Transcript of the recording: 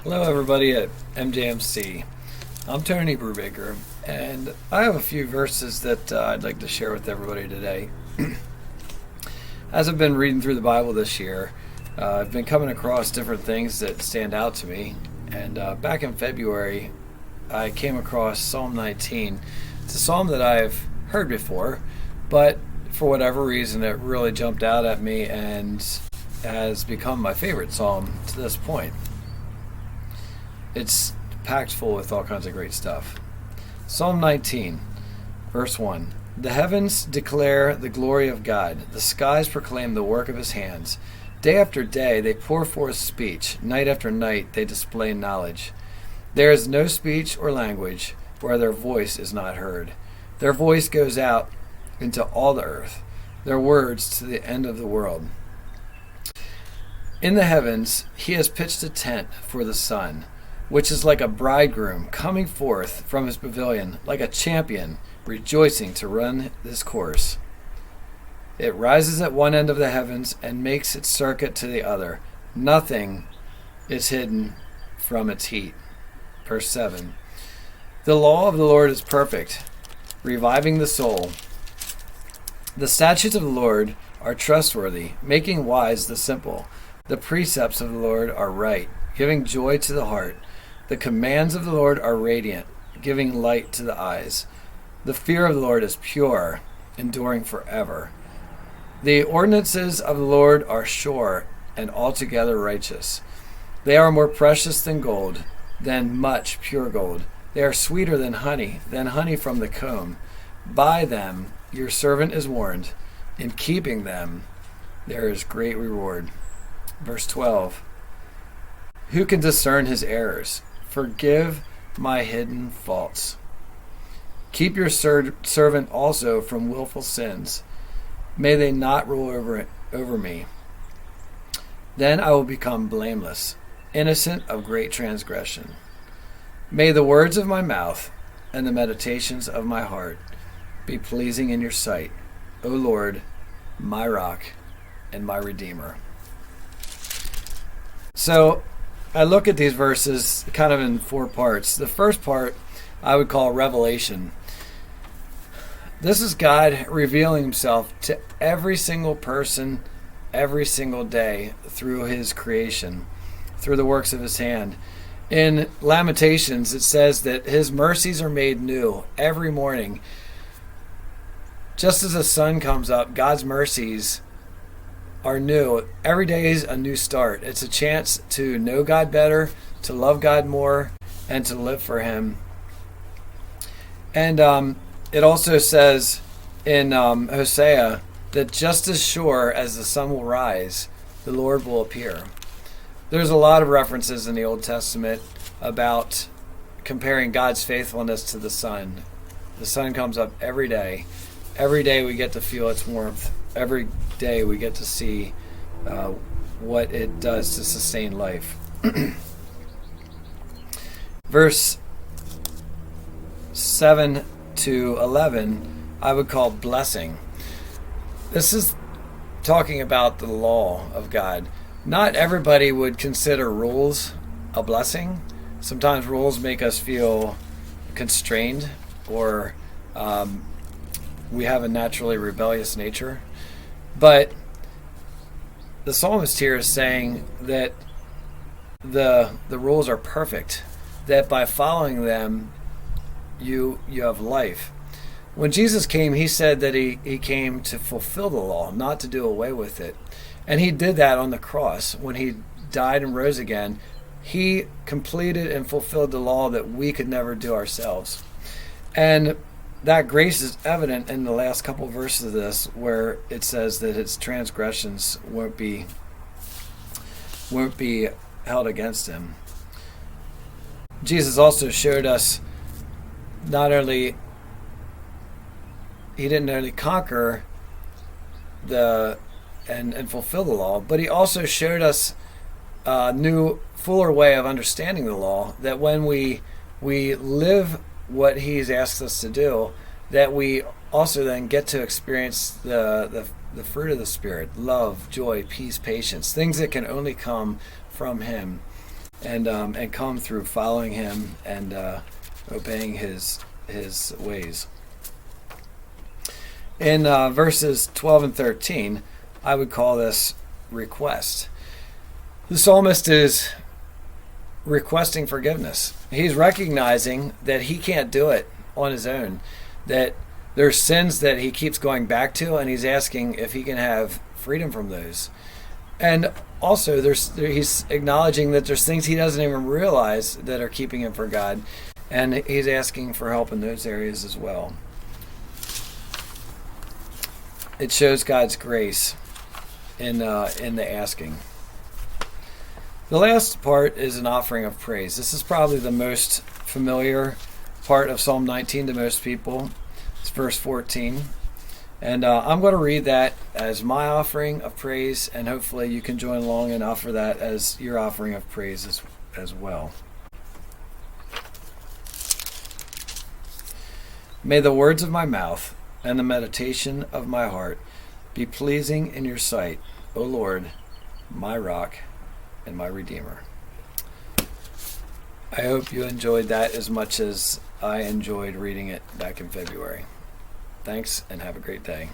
Hello, everybody at MJMC. I'm Tony Brubaker, and I have a few verses that I'd like to share with everybody today. As I've been reading through the Bible this year, I've been coming across different things that stand out to me. And back in February, I came across Psalm 19. It's a psalm that I've heard before, but for whatever reason, it really jumped out at me and has become my favorite psalm to this point. It's packed full with all kinds of great stuff. Psalm 19, verse 1. The heavens declare the glory of God. The skies proclaim the work of his hands. Day after day they pour forth speech. Night after night they display knowledge. There is no speech or language where their voice is not heard. Their voice goes out into all the earth, their words to the end of the world. In the heavens he has pitched a tent for the sun, which is like a bridegroom coming forth from his pavilion, like a champion rejoicing to run this course. It rises at one end of the heavens and makes its circuit to the other. Nothing is hidden from its heat. Verse 7. The law of the Lord is perfect, reviving the soul. The statutes of the Lord are trustworthy, making wise the simple. The precepts of the Lord are right, giving joy to the heart. The commands of the Lord are radiant, giving light to the eyes. The fear of the Lord is pure, enduring forever. The ordinances of the Lord are sure and altogether righteous. They are more precious than gold, than much pure gold. They are sweeter than honey from the comb. By them your servant is warned. In keeping them there is great reward. Verse 12. Who can discern his errors? Forgive my hidden faults. Keep your servant also from willful sins. May they not rule over me. Then I will become blameless, innocent of great transgression. May the words of my mouth and the meditations of my heart be pleasing in your sight, O Lord, my rock and my redeemer. So I look at these verses kind of in four parts. The first part I would call revelation. This is God revealing himself to every single person, every single day through his creation, through the works of his hand. In Lamentations, it says that his mercies are made new every morning. Just as the sun comes up, God's mercies are new. Every day is a new start. It's a chance to know God better, to love God more, and to live for him. And it also says in Hosea that just as sure as the sun will rise, the Lord will appear. There's a lot of references in the Old Testament about comparing God's faithfulness to the sun. The sun comes up every day. Every day we get to feel its warmth. Every day we get to see what it does to sustain life. Verse 7 to 11, I would call blessing. This is talking about the law of God. Not everybody would consider rules a blessing. Sometimes rules make us feel constrained, or we have a naturally rebellious nature. But the psalmist here is saying that the rules are perfect, that by following them you have life. When Jesus came, he said that he came to fulfill the law, not to do away with it. And he did that on the cross. When he died and rose again, he completed and fulfilled the law that we could never do ourselves. And that grace is evident in the last couple of verses of this, where it says that its transgressions won't be held against him. Jesus also showed us he didn't only conquer and fulfill the law, but he also showed us a new, fuller way of understanding the law, that when we live what he's asked us to do, that we also then get to experience the fruit of the Spirit: love, joy, peace, patience, things that can only come from him. and come through following him and obeying his ways. In verses 12 and 13, I would call this request. The psalmist is requesting forgiveness. He's recognizing that he can't do it on his own, that there's sins that he keeps going back to, and he's asking if he can have freedom from those. And also, he's acknowledging that there's things he doesn't even realize that are keeping him from God, and he's asking for help in those areas as well. It shows God's grace in the asking. The last part is an offering of praise. This is probably the most familiar part of Psalm 19 to most people. It's verse 14. And I'm going to read that as my offering of praise, and hopefully you can join along and offer that as your offering of praise as well. May the words of my mouth and the meditation of my heart be pleasing in your sight, O Lord, my rock and my redeemer. I hope you enjoyed that as much as I enjoyed reading it back in February. Thanks, and have a great day.